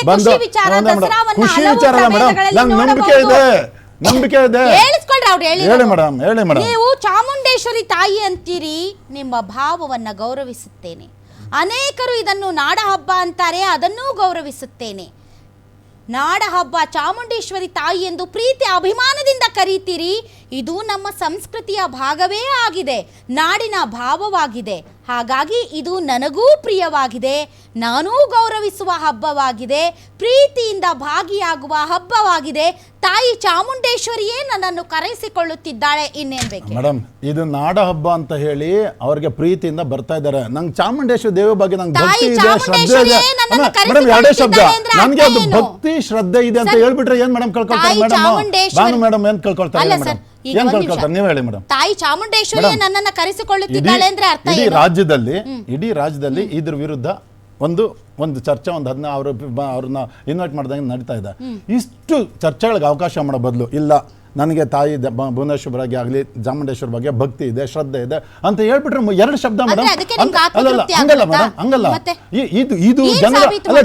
ಬಂದು ಖುಷಿ ವಿಚಾರ ಅಲ್ಲ ಮೇಡಮ್, ನಂಗೆ ನಂಬಿಕೆ ಇದೆ. ಹೇಳಿ ಮೇಡಮ್, ಹೇಳಿ ಮೇಡಮ್. ನೀವು ಚಾಮುಂಡೇಶ್ವರಿ ತಾಯಿ ಅಂತೀರಿ, ನಿಮ್ಮ ಭಾವವನ್ನ ಗೌರವಿಸುತ್ತೇನೆ. ಅನೇಕರು ಇದನ್ನು ನಾಡ ಹಬ್ಬ ಅಂತಾರೆ, ಅದನ್ನೂ ಗೌರವಿಸುತ್ತೇನೆ. ನಾಡ ಹಬ್ಬ ಚಾಮುಂಡೇಶ್ವರಿ ತಾಯಿ ಎಂದು ಪ್ರೀತಿ ಅಭಿಮಾನದಿಂದ ಕರೀತೀರಿ. ಇದು ನಮ್ಮ ಸಂಸ್ಕೃತಿಯ ಭಾಗವೇ ಆಗಿದೆ, ನಾಡಿನ ಭಾವವಾಗಿದೆ. ಹಾಗಾಗಿ ಇದು ನನಗೂ ಪ್ರಿಯವಾಗಿದೆ, ನಾನೂ ಗೌರವಿಸುವ ಹಬ್ಬವಾಗಿದೆ, ಪ್ರೀತಿಯಿಂದ ಭಾಗಿಯಾಗುವ ಹಬ್ಬವಾಗಿದೆ. ತಾಯಿ ಚಾಮುಂಡೇಶ್ವರಿಯೇ ನನ್ನನ್ನು ಕರೆಸಿಕೊಳ್ಳುತ್ತಿದ್ದಾಳೆ, ಇನ್ನೇನ್ ಬೇಕು ಮೇಡಮ್? ಇದು ನಾಡ ಹಬ್ಬ ಅಂತ ಹೇಳಿ ಅವ್ರಿಗೆ ಪ್ರೀತಿಯಿಂದ ಬರ್ತಾ ಇದ್ದಾರೆ. ನಂಗೆ ಚಾಮುಂಡೇಶ್ವರಿ ದೇವಿ ಬಗ್ಗೆ ನಂಗೆ ಭಕ್ತಿ ಇದೆ, ಶ್ರದ್ಧೆ ಇದೆ. ಮೇಡಮ್, ಎರಡೇ ಶಬ್ದ, ನನಗೆ ಅದು ಭಕ್ತಿ ಶ್ರದ್ಧೆ ಇದೆ ಅಂತ ಹೇಳ್ಬಿಟ್ರೆ ಏನ್ ಮೇಡಮ್ ಕಳ್ಕೊಳ್ತಾರೆ ಮೇಡಮ್? ನಾನು ಮೇಡಮ್ ಏನ್ ಕಳ್ಕೊಳ್ತಾರೆ ಮೇಡಮ್? ಏನ್ ಕಳ್ಕೊಳ್ತಾರೆ ನೀವು ಹೇಳಿ ಮೇಡಮ್? ತಾಯಿ ಚಾಮುಂಡೇಶ್ವರಿ ನನ್ನನ್ನು ಕರೆಸಿಕೊಳ್ಳುತ್ತಿದ್ದಾಳೆ ಅಂದ್ರೆ ಅರ್ಥ ಇಡೀ ರಾಜ್ಯದಲ್ಲಿ ಇದ್ರ ವಿರುದ್ಧ ಒಂದು ಚರ್ಚೆ, ಅವ್ರನ್ನ ಇನ್ವೈಟ್ ಮಾಡಿದಂಗೆ ನಡೀತಾ ಇದೆ. ಇಷ್ಟು ಚರ್ಚೆಗಳಿಗೆ ಅವಕಾಶ ಮಾಡೋ ಬದಲು, ಇಲ್ಲ ನನಗೆ ತಾಯಿ ಭುವನೇಶ್ವರ ಬಗ್ಗೆ ಆಗಲಿ ಚಾಮುಂಡೇಶ್ವರ ಬಗ್ಗೆ ಭಕ್ತಿ ಇದೆ, ಶ್ರದ್ಧೆ ಇದೆ ಅಂತ ಹೇಳ್ಬಿಟ್ರೆ ಎರಡು ಶಬ್ದ ಮೇಡಮ್. ಹಂಗಲ್ಲ ಮೇಡಮ್, ಹಂಗಲ್ಲ. ಇದು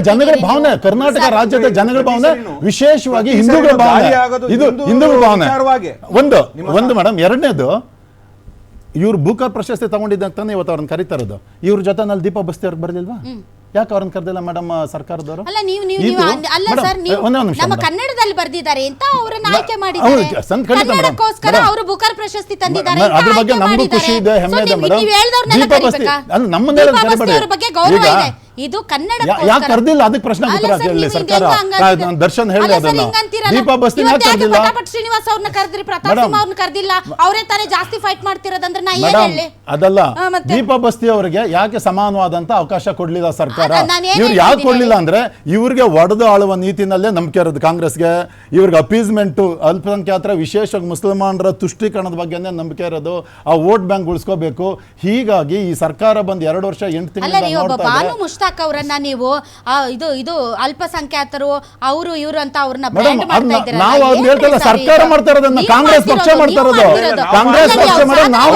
ಜನಗಳ ಭಾವನೆ, ಕರ್ನಾಟಕ ರಾಜ್ಯದ ಜನಗಳ ಭಾವನೆ, ವಿಶೇಷವಾಗಿ ಹಿಂದೂಗಳ ಭಾವನೆ. ಇದು ಹಿಂದೂಗಳ ಭಾವನೆ ಒಂದು ಮೇಡಮ್. ಎರಡನೇದು, ಇವ್ರು ಬೂಕರ್ ಪ್ರಶಸ್ತಿ ತಗೊಂಡಿದ್ದಂತಾನೆ ಇವತ್ತು ಅವ್ರನ್ನ ಕರೀತಾ ಇರೋದು. ಇವ್ರ ಜೊತೆ ನಲ್ಲಿ ದೀಪಾ ಬಸ್ತಿ ಅವ್ರಿಗೆ ಬರ್ಲಿಲ್ವಾ? ಯಾಕೆ ಅವ್ರನ್ನ ಕರೆದಿಲ್ಲ ಮೇಡಮ್ ಸರ್ಕಾರದವರು? ಕನ್ನಡದಲ್ಲಿ ಬರ್ದಿದ್ದಾರೆ ಅಂತ ಅವರನ್ನ ಆಯ್ಕೆ ಮಾಡಿದ್ದಾರೆ, ಕನ್ನಡಕ್ಕೋಸ್ಕರ ಅವರು ಬುಕರ್ ಪ್ರಶಸ್ತಿ ತಂದಿದ್ದಾರೆ. ಅದ್ರ ಬಗ್ಗೆ ನಮಗೂ ಖುಷಿ ಇದೆ, ಹೆಮ್ಮೆ ಇದೆ ಮೇಡಮ್. ದೀಪಾ ಬಸ್ತಿ ಅವ್ರ ಬಗ್ಗೆ ಗೌರವ ಇದೆ. ಇದು ಕನ್ನಡ ಯಾಕೆ ಕರೆದಿಲ್ಲ? ಅದಕ್ಕೆ ಪ್ರಶ್ನೆ ಉತ್ತರ ಕೇಳಲಿ ಸರ್ಕಾರ. ದರ್ಶನ್ ಹೇಳಿ ಅದನ್ನ. ದೀಪಾ ಬಸ್ತಿ ಯಾಕೆ ಕರೆದಿಲ್ಲ? ಶ್ರೀನಿವಾಸ್ ಅವ್ರನ್ನ ಕರೆದ್ರಿ, ಪ್ರತಾಪ್ ಸಿಂಹ ಅವ್ರನ್ನ ಕರೆದಿಲ್ಲ. ಅವರೇ ತಾನೇ ಜಾಸ್ತಿ ಫೈಟ್ ಮಾಡ್ತಿರೋದಂದ್ರೆ ನಾ ಏನ್ ಹೇಳಿ? ಅದಲ್ಲ, ದೀಪಾ ಬಸ್ತಿ ಅವರಿಗೆ ಯಾಕೆ ಸಮಾನವಾದಂತ ಅವಕಾಶ ಕೊಡ್ಲಿಲ್ಲ ಸರ್ಕಾರ? ಇವ್ರು ಯಾಕೆ ಕೊಡ್ಲಿಲ್ಲ ಅಂದ್ರೆ, ಇವ್ರಿಗೆ ಒಡೆದು ಆಳುವ ನೀತಿನಲ್ಲೇ ನಂಬಿಕೆ ಇರೋದು ಕಾಂಗ್ರೆಸ್ಗೆ. ಇವ್ರಿಗೆ ಅಪೀಸ್ಮೆಂಟ್, ಅಲ್ಪಸಂಖ್ಯಾತರ ವಿಶೇಷವಾಗಿ ಮುಸಲ್ಮಾನರ ತುಷ್ಟೀಕರಣದ ಬಗ್ಗೆ ನಂಬಿಕೆ ಇರೋದು. ಆ ವೋಟ್ ಬ್ಯಾಂಕ್ ಉಳಿಸ್ಕೋಬೇಕು. ಹೀಗಾಗಿ ಈ ಸರ್ಕಾರ ಬಂದ್ 2 ವರ್ಷ 8 ತಿಂಗಳು ಮುಷ್ತಾಕ್ ಅವರನ್ನ ನೀವು ಇದು ಅಲ್ಪಸಂಖ್ಯಾತರು ಅವರು ಇವರು ಅಂತ ಅವ್ರನ್ನ ಬ್ರ್ಯಾಂಡ್ ಮಾಡ್ತಾ ಇದ್ದೀರಾ. ನಾವು ಅದನ್ನ ಹೇಳ್ತಲ್ಲ, ಸರ್ಕಾರ ಮಾಡ್ತಾ ಇರೋದನ್ನ ಕಾಂಗ್ರೆಸ್ ಪಕ್ಷ ಮಾಡ್ತಾ ಇರೋದು. ಕಾಂಗ್ರೆಸ್ ಪಕ್ಷ ಮೇಡಮ್, ನಾವು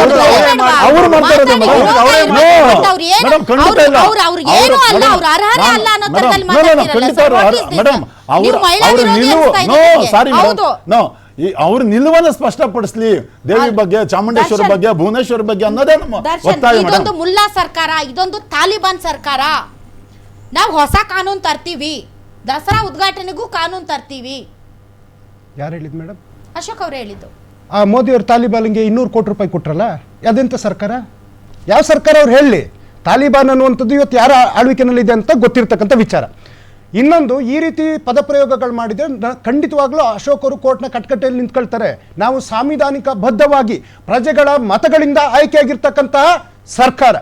ಅವರು ಮಾಡ್ತಾ ಇರೋದು ಮೇಡಮ್. ಖಂಡಿತ ಇಲ್ಲ ಮೇಡಮ್. ಅವ್ರ ನಿಲುವು ಸಾರಿ ನೋ, ಅವ್ರ ನಿಲುವನ್ನು ಸ್ಪಷ್ಟಪಡಿಸ್ಲಿ ದೇವಿ ಬಗ್ಗೆ, ಚಾಮುಂಡೇಶ್ವರ ಬಗ್ಗೆ, ಭುವನೇಶ್ವರ ಬಗ್ಗೆ ಅನ್ನೋದೇ ನಮ್ಮ ಒತ್ತಾಯ. ಇದೊಂದು ಮುಲ್ಲಾ ಸರ್ಕಾರ, ಇದೊಂದು ತಾಲಿಬಾನ್ ಸರ್ಕಾರ. ನಾವು ಹೊಸ ಕಾನೂನು ತರ್ತೀವಿ, ದಸರಾ ಉದ್ಘಾಟನೆಗೂ ಕಾನೂನು ತರ್ತೀವಿ. ಯಾರು ಹೇಳಿದ್ ಮೇಡಮ್? ಅಶೋಕ್ ಅವ್ರು ಹೇಳಿದ್ದು. ಮೋದಿ ಅವರು ತಾಲಿಬಾನ್ಗೆ 200 ಕೋಟಿ ರೂಪಾಯಿ ಕೊಟ್ರಲ್ಲ, ಅದೆಂತ ಸರ್ಕಾರ? ಯಾವ ಸರ್ಕಾರ ಅವ್ರು ಹೇಳಿ? ತಾಲಿಬಾನ್ ಅನ್ನುವಂಥದ್ದು ಇವತ್ತು ಯಾರ ಆಳ್ವಿಕೆನಲ್ಲಿದೆ ಅಂತ ಗೊತ್ತಿರ್ತಕ್ಕಂಥ ವಿಚಾರ. ಇನ್ನೊಂದು, ಈ ರೀತಿ ಪದಪ್ರಯೋಗಗಳು ಮಾಡಿದರೆ ಖಂಡಿತವಾಗ್ಲೂ ಅಶೋಕ್ ಅವರು ಕೋರ್ಟ್ನ ಕಟ್ಕಟ್ಟೆಯಲ್ಲಿ ನಿಂತ್ಕೊಳ್ತಾರೆ. ನಾವು ಸಾಂವಿಧಾನಿಕ ಬದ್ಧವಾಗಿ ಪ್ರಜೆಗಳ ಮತಗಳಿಂದ ಆಯ್ಕೆಯಾಗಿರ್ತಕ್ಕಂತಹ ಸರ್ಕಾರ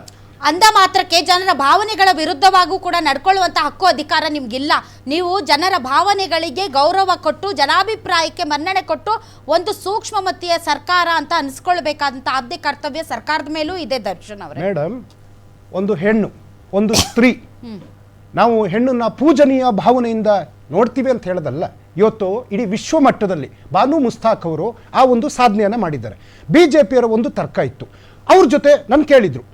ಅಂದ ಮಾತ್ರಕ್ಕೆ ಜನರ ಭಾವನೆಗಳ ವಿರುದ್ಧವಾಗೂ ಕೂಡ ನಡ್ಕೊಳ್ಳುವಂಥ ಹಕ್ಕು ಅಧಿಕಾರ ನಿಮ್ಗಿಲ್ಲ. ನೀವು ಜನರ ಭಾವನೆಗಳಿಗೆ ಗೌರವ ಕೊಟ್ಟು, ಜನಾಭಿಪ್ರಾಯಕ್ಕೆ ಮನ್ನಣೆ ಕೊಟ್ಟು ಒಂದು ಸೂಕ್ಷ್ಮಮತಿಯ ಸರ್ಕಾರ ಅಂತ ಅನಿಸ್ಕೊಳ್ಬೇಕಾದಂಥ ಆದ್ಯ ಕರ್ತವ್ಯ ಸರ್ಕಾರದ ಮೇಲೂ ಇದೆ. ದರ್ಶನ್ ಅವರೇ, ಮೇಡಮ್, ಒಂದು ಹೆಣ್ಣು, ಒಂದು ಸ್ತ್ರೀ, ನಾವು ಹೆಣ್ಣನ್ನ ಪೂಜನೀಯ ಭಾವನೆಯಿಂದ ನೋಡ್ತೀವಿ ಅಂತ ಹೇಳೋದಲ್ಲ. ಇವತ್ತು ಇಡೀ ವಿಶ್ವ ಮಟ್ಟದಲ್ಲಿ ಬಾನು ಮುಸ್ತಾಕ್ ಅವರು ಆ ಒಂದು ಸಾಧನೆಯನ್ನು ಮಾಡಿದ್ದಾರೆ. BJPಯವರ ಒಂದು ತರ್ಕ ಇತ್ತು, ಅವ್ರ ಜೊತೆ ನಾನು ಕೇಳಿದ್ರು,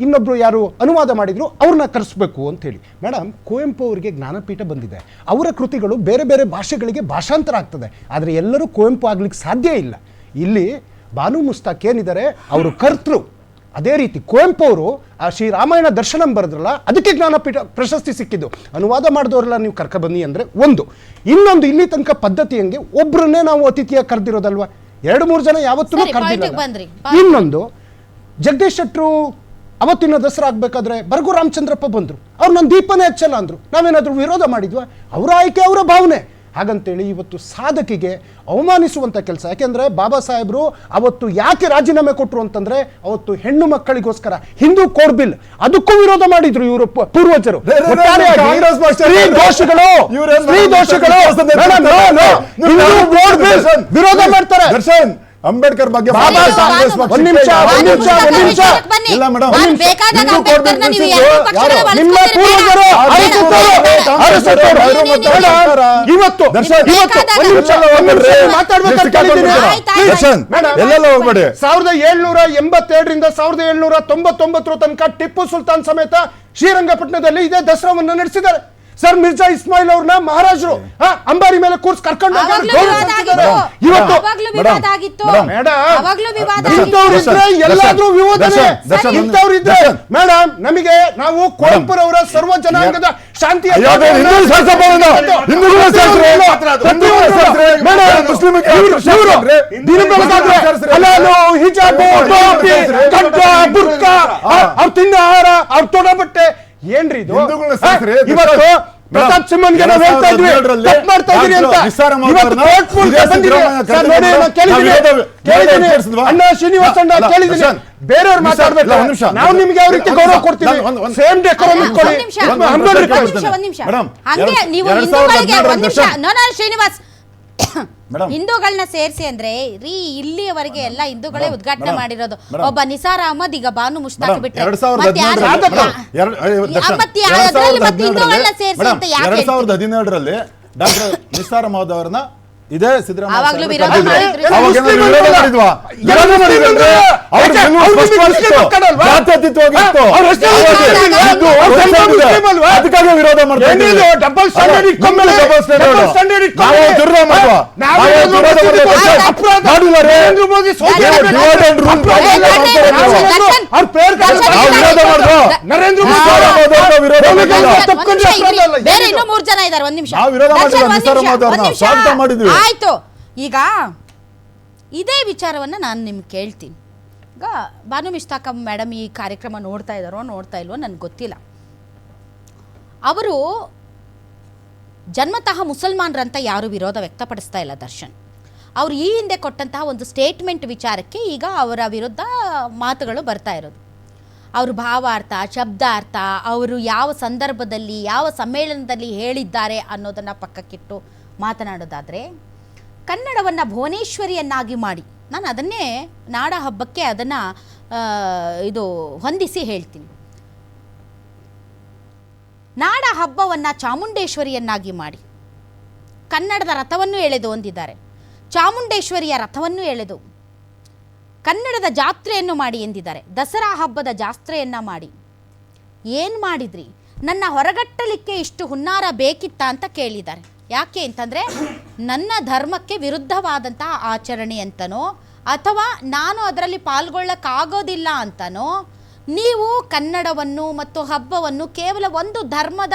ಇನ್ನೊಬ್ರು ಯಾರು ಅನುವಾದ ಮಾಡಿದ್ರು, ಅವ್ರನ್ನ ಕರೆಸ್ಬೇಕು ಅಂತ ಹೇಳಿ. ಮೇಡಮ್, ಕುವೆಂಪು ಅವರಿಗೆ ಜ್ಞಾನಪೀಠ ಬಂದಿದೆ, ಅವರ ಕೃತಿಗಳು ಬೇರೆ ಬೇರೆ ಭಾಷೆಗಳಿಗೆ ಭಾಷಾಂತರ ಆಗ್ತದೆ. ಆದರೆ ಎಲ್ಲರೂ ಕುವೆಂಪು ಆಗ್ಲಿಕ್ಕೆ ಸಾಧ್ಯ ಇಲ್ಲ. ಇಲ್ಲಿ ಬಾನು ಮುಸ್ತಾಕ್ ಏನಿದ್ದಾರೆ, ಅವರು ಕರ್ತೃ. ಅದೇ ರೀತಿ ಕುವೆಂಪು ಅವರು ಆ ಶ್ರೀರಾಮಾಯಣ ದರ್ಶನಂ ಬರೆದ್ರಲ್ಲ, ಅದಕ್ಕೆ ಜ್ಞಾನಪೀಠ ಪ್ರಶಸ್ತಿ ಸಿಕ್ಕಿದ್ದು. ಅನುವಾದ ಮಾಡಿದವರೆಲ್ಲ ನೀವು ಕರ್ಕೊಬನ್ನಿ ಅಂದರೆ ಒಂದು. ಇನ್ನೊಂದು, ಇಲ್ಲಿ ತನಕ ಪದ್ಧತಿ ಹಂಗೆ ಒಬ್ಬರನ್ನೇ ನಾವು ಅತಿಥಿಯಾಗಿ ಕರೆದಿರೋದಲ್ವಾ, 2-3 ಜನ ಯಾವತ್ತೂ ಕರೆದಿಲ್ಲ. ಇನ್ನೊಂದು, ಜಗದೀಶ್ ಶೆಟ್ಟರು ಅವತ್ತಿನ ದಸರಾ ಆಗಬೇಕಾದ್ರೆ ಬರ್ಗು ರಾಮಚಂದ್ರಪ್ಪ ಬಂದರು, ಅವ್ರು ನನ್ನ ದೀಪನೇ ಹಚ್ಚಲ್ಲ ಅಂದರು. ನಾವೇನಾದರೂ ವಿರೋಧ ಮಾಡಿದ್ವಾ? ಅವರ ಆಯ್ಕೆ, ಅವರ ಭಾವನೆ. ಹಾಗಂತೇಳಿ ಇವತ್ತು ಸಾಧಕಿಗೆ ಅವಮಾನಿಸುವಂಥ ಕೆಲಸ. ಯಾಕೆಂದರೆ ಬಾಬಾ ಸಾಹೇಬರು ಅವತ್ತು ಯಾಕೆ ರಾಜೀನಾಮೆ ಕೊಟ್ಟರು ಅಂತಂದರೆ, ಅವತ್ತು ಹೆಣ್ಣು ಮಕ್ಕಳಿಗೋಸ್ಕರ ಹಿಂದೂ ಕೋಡ್ ಬಿಲ್, ಅದಕ್ಕೂ ವಿರೋಧ ಮಾಡಿದ್ರು ಇವರು ಪೂರ್ವಜರು. ವಿರೋಧ ಮಾಡ್ತಾರೆ. ಅಂಬೇಡ್ಕರ್ ಬಗ್ಗೆ ಎಲ್ಲೆಲ್ಲ ಹೋಗ್ಬೇಡಿ. 1782ರಿಂದ 1799 ತನಕ ಟಿಪ್ಪು ಸುಲ್ತಾನ್ ಸಮೇತ ಶ್ರೀರಂಗಪಟ್ಟಣದಲ್ಲಿ ಇದೇ ದಸರಾವನ್ನು ನಡೆಸಿದ್ದಾರೆ. ಸರ್ ಮಿರ್ಜಾ ಇಸ್ಮಾಯಿಲ್ ಅವ್ರನ್ನ ಮಹಾರಾಜರು ಅಂಬಾರಿ ಮೇಲೆ ಕೂರ್ಸ್ ಕರ್ಕೊಂಡು ಅವಾಗ್ಲೂ ಗೌರವ ವಿವಾದ ಕೊಡ್ತಿದ್ದಾರೆ. ಆಗಿತ್ತು. ಇವತ್ತು ಅವಾಗ್ಲೂ ವಿವಾದ ಆಗಿತ್ತು. ಮೇಡಮ್, ಅವಾಗ್ಲೂ ವಿವಾದ ಇಂಥವ್ರಿದ್ರೆ ಆಗಿತ್ತು. ಎಲ್ಲಾದ್ರೂ ವಿವಾದನೆ. ದರ್ಶನ್, ಇಂಥವ್ರಿದ್ರೆ ದರ್ಶನ್. ಮೇಡಮ್ ನಮಗೆ ನಾವು ಕೋಲ್ಪುರ್ ಅವರ ಸರ್ವ ಜನಾಂಗದ ಶಾಂತಿಯ ಅಯ್ಯೋ, ಅದು ಹಿಂದೂ ಶಾಸಕರಲ್ಲ. ಹಿಂದೂಗಳ ಶಾಸಕರು. ಹಿಂದೂಗಳ ಶಾಸಕರು. ಮೇಡಮ್, ಮುಸ್ಲಿಮ್ಗೆ ಇವ್ರು ದಿನ ಬೆಳಗಾದ್ರೆ ಹಲಾಲು, ಹಿಜಾಬು, ಟೋಪಿ, ಕಡ್ಡ, ಬುರ್ಕಾ, ಅವ್ರು ತಿನ್ನ ಆಹಾರ, ಅವ್ರು ತೊಡ ಬಟ್ಟೆ ಏನ್ರಿ ಇದು? ಹಿಂದೂಗಳ ಶಾಸಕರೇ, ಇವತ್ತು ಪ್ರತಾಪ್ ಸಿಂಹನ್ಗೆ ನಾವು ಹೇಳ್ತಾ ಇದ್ವಿ ತಪ್ಪು ಮಾಡ್ತಾ ಇದೀರಿ ಅಂತ. ಇವತ್ತು ಕೋರ್ಟ್ ಮೂಲಕ ಬಂದಿದೆ. ಸರ್ ನೋಡಿ, ನಾನು ಕೇಳಿದ್ದೀನಿ ಅಣ್ಣ ಶ್ರೀನಿವಾಸ್ ಅಣ್ಣ ಕೇಳಿದ್ದೀನಿ. ಬೇರೆಯವ್ರು ಮಾತಾಡ್ಬೇಕು, ನಾವು ನಿಮ್ಗೆ ಯಾವ ರೀತಿ ಗೌರವ ಕೊಡ್ತೀವಿ, ಸೇಮ್ ಡೆಕೋರಮ್ ಇಟ್ಕೊಳ್ಳಿ. ಒಂದ್ ನಿಮಿಷ ಹಂಗೆ ನೀವು ಹಿಂದೂಗಳಿಗೆ ಒಂದ್ ನಿಮಿಷ ಶ್ರೀನಿವಾಸ್ ಹಿಂದೂಗಳನ್ನ ಸೇರಿಸಿ ಅಂದ್ರೆ ರೀ ಇಲ್ಲಿಯವರೆಗೆ ಎಲ್ಲ ಹಿಂದೂಗಳೇ ಉದ್ಘಾಟನೆ ಮಾಡಿರೋದು. ಒಬ್ಬ ನಿಸಾರ್ ಅಹಮದ್, ಈಗ ಬಾನು ಮುಷ್ತಾಕ್ ಬಿಟ್ರೆ ಹಿಂದೂಗಳನ್ನ ಸೇರಿಸಿ ಅಂತ ಯಾಕೆ 2017ರಲ್ಲಿ ಡಾಕ್ಟರ್ ನಿಸಾರ್ ಅಹಮದ್ ಅವರನ್ನ ಇದೇ ಸಿದ್ದರಾಮಯ್ಯ ಅವಾಗ್ಲೂ ವಿರೋಧ ಮಾಡಿದ್ರು. ಅದಕ್ಕಾಗಿ ವಿರೋಧ ಬೇರೆ ಇನ್ನೂ 3 ಜನ ಇದ್ದಾರೆ. ಒಂದ್ ನಿಮಿಷ ಸ್ವಾಗತ ಮಾಡಿದ್ವಿ. ಆಯ್ತು, ಈಗ ಇದೇ ವಿಚಾರವನ್ನ ನಾನು ನಿಮ್ಗೆ ಕೇಳ್ತೀನಿ. ಈಗ ಬಾನು ಮುಷ್ತಾಕ್ ಮೇಡಮ್ ಈ ಕಾರ್ಯಕ್ರಮ ನೋಡ್ತಾ ಇದ್ದಾರೋ ನೋಡ್ತಾ ಇಲ್ವೋ ನನಗೆ ಗೊತ್ತಿಲ್ಲ. ಅವರು ಜನ್ಮತಃ ಮುಸಲ್ಮಾನರಂತ ಯಾರು ವಿರೋಧ ವ್ಯಕ್ತಪಡಿಸ್ತಾ ಇಲ್ಲ ದರ್ಶನ್. ಅವರು ಈ ಹಿಂದೆ ಕೊಟ್ಟಂತಹ ಒಂದು ಸ್ಟೇಟ್ಮೆಂಟ್ ವಿಚಾರಕ್ಕೆ ಈಗ ಅವರ ವಿರುದ್ಧ ಮಾತುಗಳು ಬರ್ತಾ ಇರೋದು. ಅವರು ಭಾವಾರ್ಥ, ಶಬ್ದಾರ್ಥ, ಅವರು ಯಾವ ಸಂದರ್ಭದಲ್ಲಿ ಯಾವ ಸಮ್ಮೇಳನದಲ್ಲಿ ಹೇಳಿದ್ದಾರೆ ಅನ್ನೋದನ್ನು ಪಕ್ಕಕ್ಕಿಟ್ಟು ಮಾತನಾಡೋದಾದರೆ, ಕನ್ನಡವನ್ನು ಭುವನೇಶ್ವರಿಯನ್ನಾಗಿ ಮಾಡಿ, ನಾನು ಅದನ್ನೇ ನಾಡ ಹಬ್ಬಕ್ಕೆ ಅದನ್ನು ಹೊಂದಿಸಿ ಹೇಳ್ತೀನಿ. ನಾಡ ಹಬ್ಬವನ್ನು ಚಾಮುಂಡೇಶ್ವರಿಯನ್ನಾಗಿ ಮಾಡಿ ಕನ್ನಡದ ರಥವನ್ನು ಎಳೆದು ಹೊಂದಿದ್ದಾರೆ. ಚಾಮುಂಡೇಶ್ವರಿಯ ರಥವನ್ನು ಎಳೆದು ಕನ್ನಡದ ಜಾತ್ರೆಯನ್ನು ಮಾಡಿ ಎಂದಿದ್ದಾರೆ. ದಸರಾ ಹಬ್ಬದ ಜಾತ್ರೆಯನ್ನು ಮಾಡಿ ಏನು ಮಾಡಿದ್ರಿ? ನನ್ನ ಹೊರಗಟ್ಟಲಿಕ್ಕೆ ಇಷ್ಟು ಹುನ್ನಾರ ಬೇಕಿತ್ತ ಅಂತ ಕೇಳಿದ್ದಾರೆ. ಯಾಕೆ ಅಂತಂದರೆ ನನ್ನ ಧರ್ಮಕ್ಕೆ ವಿರುದ್ಧವಾದಂತಹ ಆಚರಣೆ ಅಂತನೋ ಅಥವಾ ನಾನು ಅದರಲ್ಲಿ ಪಾಲ್ಗೊಳ್ಳಕ್ಕಾಗೋದಿಲ್ಲ ಅಂತನೋ ನೀವು ಕನ್ನಡವನ್ನು ಮತ್ತು ಹಬ್ಬವನ್ನು ಕೇವಲ ಒಂದು ಧರ್ಮದ